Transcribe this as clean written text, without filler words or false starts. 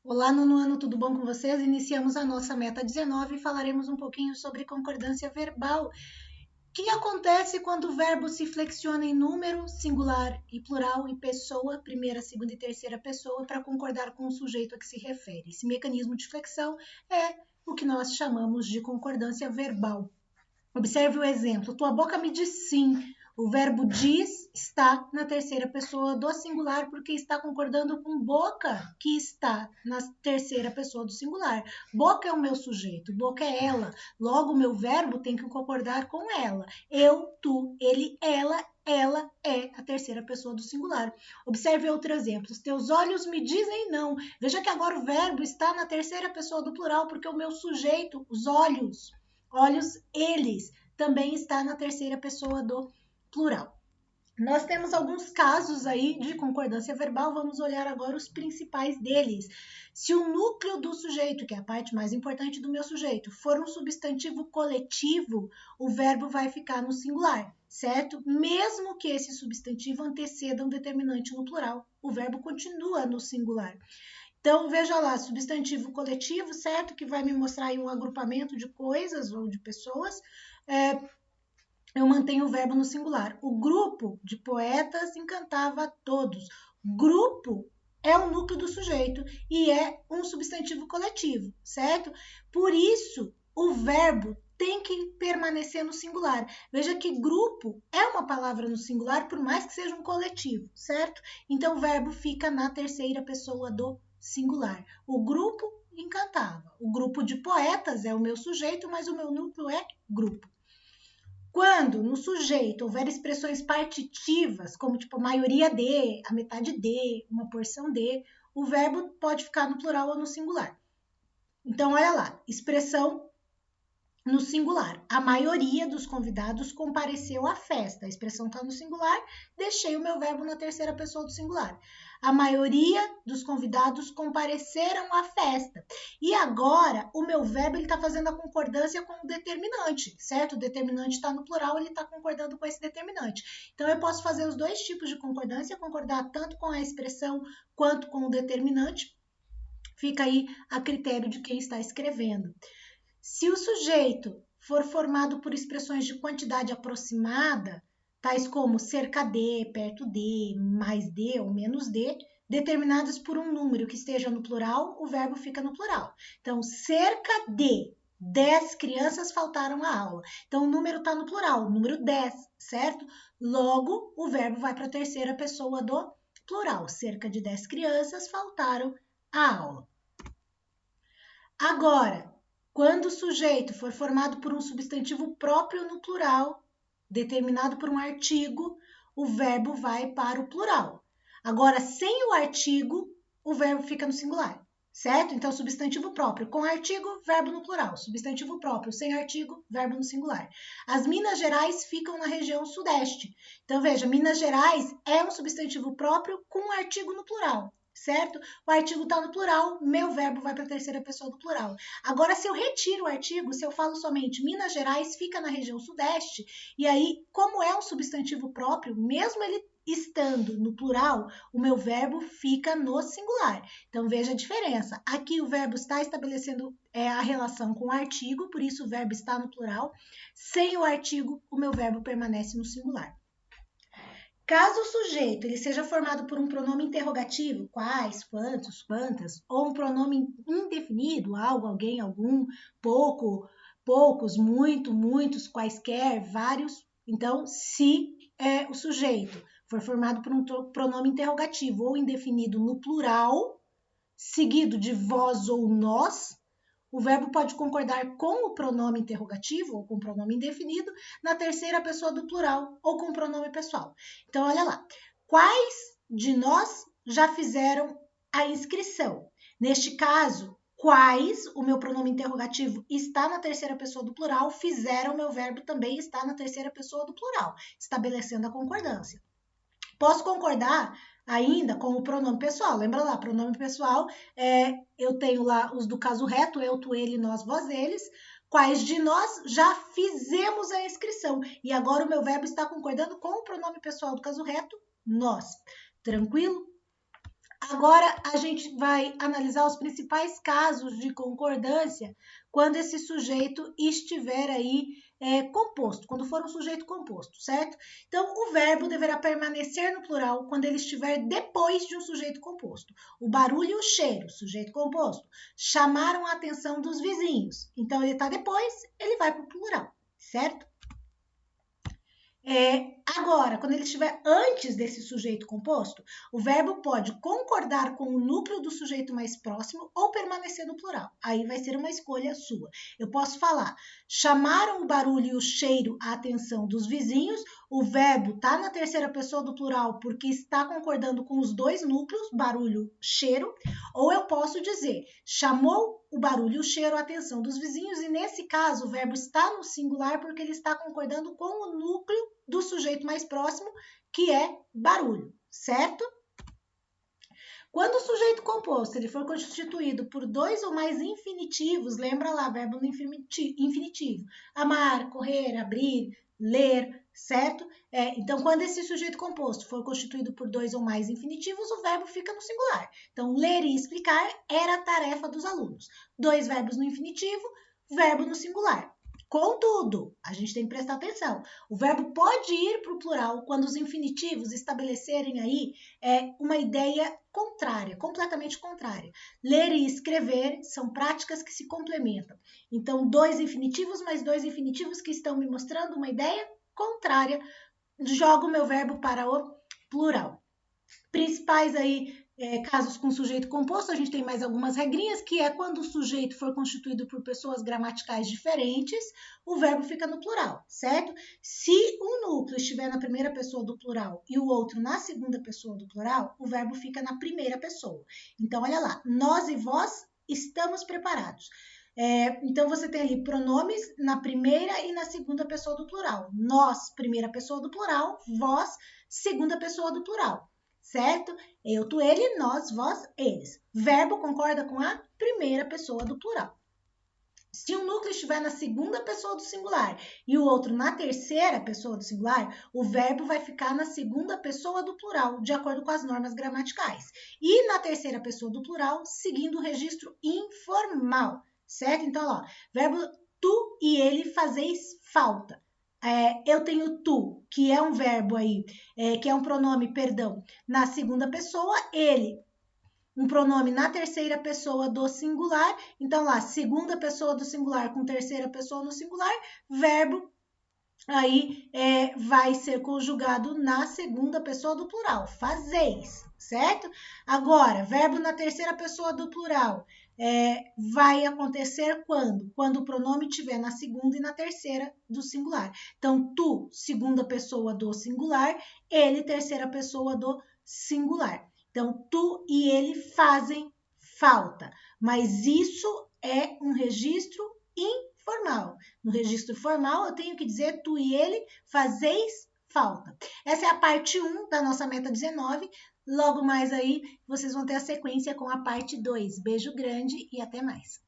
Olá, nono ano, tudo bom com vocês? Iniciamos a nossa meta 19 e falaremos um pouquinho sobre concordância verbal. O que acontece quando o verbo se flexiona em número, singular e plural e pessoa, primeira, segunda e terceira pessoa, para concordar com o sujeito a que se refere? Esse mecanismo de flexão é o que nós chamamos de concordância verbal. Observe o exemplo. Tua boca me diz sim. O verbo diz está na terceira pessoa do singular porque está concordando com boca, que está na terceira pessoa do singular. Boca é o meu sujeito, boca é ela. Logo, o meu verbo tem que concordar com ela. Eu, tu, ele, ela é a terceira pessoa do singular. Observe outro exemplo. Os teus olhos me dizem não. Veja que agora o verbo está na terceira pessoa do plural porque o meu sujeito, os olhos, eles, também está na terceira pessoa do plural. Nós temos alguns casos aí de concordância verbal, vamos olhar agora os principais deles. Se o núcleo do sujeito, que é a parte mais importante do meu sujeito, for um substantivo coletivo, o verbo vai ficar no singular, certo? Mesmo que esse substantivo anteceda um determinante no plural, o verbo continua no singular. Então, veja lá, substantivo coletivo, certo? Que vai me mostrar aí um agrupamento de coisas ou de pessoas. Eu mantenho o verbo no singular. O grupo de poetas encantava a todos. Grupo é o núcleo do sujeito e é um substantivo coletivo, certo? Por isso, o verbo tem que permanecer no singular. Veja que grupo é uma palavra no singular, por mais que seja um coletivo, certo? Então, o verbo fica na terceira pessoa do singular. O grupo encantava. O grupo de poetas é o meu sujeito, mas o meu núcleo é grupo. Quando no sujeito houver expressões partitivas, como tipo a maioria de, a metade de, uma porção de, o verbo pode ficar no plural ou no singular. Então, olha lá, expressão no singular. A maioria dos convidados compareceu à festa. A expressão está no singular, deixei o meu verbo na terceira pessoa do singular. A maioria dos convidados compareceram à festa. E agora, o meu verbo está fazendo a concordância com o determinante, certo? O determinante está no plural, ele está concordando com esse determinante. Então, eu posso fazer os dois tipos de concordância, concordar tanto com a expressão quanto com o determinante. Fica aí a critério de quem está escrevendo. Se o sujeito for formado por expressões de quantidade aproximada, tais como cerca de, perto de, mais de ou menos de, determinadas por um número que esteja no plural, o verbo fica no plural. Então, cerca de 10 crianças faltaram à aula. Então, o número está no plural, o número 10, certo? Logo, o verbo vai para a terceira pessoa do plural. Cerca de 10 crianças faltaram à aula. Agora, quando o sujeito for formado por um substantivo próprio no plural, determinado por um artigo, o verbo vai para o plural. Agora, sem o artigo, o verbo fica no singular, certo? Então, substantivo próprio com artigo, verbo no plural. Substantivo próprio sem artigo, verbo no singular. As Minas Gerais ficam na região sudeste. Então, veja, Minas Gerais é um substantivo próprio com artigo no plural, certo? O artigo está no plural, meu verbo vai para a terceira pessoa do plural. Agora, se eu retiro o artigo, se eu falo somente Minas Gerais fica na região sudeste, e aí, como é um substantivo próprio, mesmo ele estando no plural, o meu verbo fica no singular. Então, veja a diferença. Aqui o verbo está estabelecendo a relação com o artigo, por isso o verbo está no plural. Sem o artigo, o meu verbo permanece no singular. Caso o sujeito ele seja formado por um pronome interrogativo, quais, quantos, quantas, ou um pronome indefinido, algo, alguém, algum, pouco, poucos, muito, muitos, quaisquer, vários. Então, se o sujeito for formado por um pronome interrogativo ou indefinido no plural, seguido de vós ou nós, o verbo pode concordar com o pronome interrogativo ou com o pronome indefinido na terceira pessoa do plural ou com o pronome pessoal. Então, olha lá. Quais de nós já fizeram a inscrição? Neste caso, quais, o meu pronome interrogativo está na terceira pessoa do plural, fizeram, o meu verbo também está na terceira pessoa do plural, estabelecendo a concordância. Posso concordar ainda com o pronome pessoal. Lembra lá, pronome pessoal, eu tenho lá os do caso reto, eu, tu, ele, nós, vós, eles. Quais de nós já fizemos a inscrição? E agora o meu verbo está concordando com o pronome pessoal do caso reto, nós. Tranquilo? Agora a gente vai analisar os principais casos de concordância quando esse sujeito estiver aí composto, quando for um sujeito composto, certo? Então, o verbo deverá permanecer no plural quando ele estiver depois de um sujeito composto. O barulho e o cheiro, sujeito composto, chamaram a atenção dos vizinhos. Então, ele está depois, ele vai para o plural, certo? Agora, quando ele estiver antes desse sujeito composto, o verbo pode concordar com o núcleo do sujeito mais próximo ou permanecer no plural. Aí vai ser uma escolha sua. Eu posso falar, chamaram o barulho e o cheiro a atenção dos vizinhos, o verbo está na terceira pessoa do plural porque está concordando com os dois núcleos, barulho, cheiro, ou eu posso dizer, chamou o barulho e o cheiro a atenção dos vizinhos, e nesse caso o verbo está no singular porque ele está concordando com o núcleo do sujeito mais próximo, que é barulho, certo? Quando o sujeito composto ele for constituído por dois ou mais infinitivos, lembra lá, verbo no infinitivo, amar, correr, abrir, ler, certo? Então, quando esse sujeito composto for constituído por dois ou mais infinitivos, o verbo fica no singular. Então, ler e explicar era a tarefa dos alunos. Dois verbos no infinitivo, verbo no singular. Contudo, a gente tem que prestar atenção. O verbo pode ir para o plural quando os infinitivos estabelecerem aí uma ideia contrária, completamente contrária. Ler e escrever são práticas que se complementam. Então, dois infinitivos mais dois infinitivos que estão me mostrando uma ideia contrária, jogo o meu verbo para o plural. Principais aí casos com sujeito composto, a gente tem mais algumas regrinhas, que é quando o sujeito for constituído por pessoas gramaticais diferentes, o verbo fica no plural, certo? Se um núcleo estiver na primeira pessoa do plural e o outro na segunda pessoa do plural, o verbo fica na primeira pessoa. Então, olha lá, nós e vós estamos preparados. Então, você tem ali pronomes na primeira e na segunda pessoa do plural. Nós, primeira pessoa do plural, vós, segunda pessoa do plural. Certo? Eu, tu, ele, nós, vós, eles. Verbo concorda com a primeira pessoa do plural. Se um núcleo estiver na segunda pessoa do singular e o outro na terceira pessoa do singular, o verbo vai ficar na segunda pessoa do plural, de acordo com as normas gramaticais. E na terceira pessoa do plural, seguindo o registro informal, certo? Então, ó, verbo tu e ele fazeis falta. Eu tenho tu, que é um verbo aí, que é um pronome, perdão, na segunda pessoa, ele, um pronome na terceira pessoa do singular. Então, lá, segunda pessoa do singular com terceira pessoa no singular, verbo aí vai ser conjugado na segunda pessoa do plural, fazeis, certo? Agora, verbo na terceira pessoa do plural vai acontecer quando? Quando o pronome estiver na segunda e na terceira do singular. Então, tu, segunda pessoa do singular, ele, terceira pessoa do singular. Então, tu e ele fazem falta, mas isso é um registro informal. No registro formal, eu tenho que dizer tu e ele fazeis falta. Essa é a parte 1 da nossa meta 19. Logo mais aí, vocês vão ter a sequência com a parte 2. Beijo grande e até mais.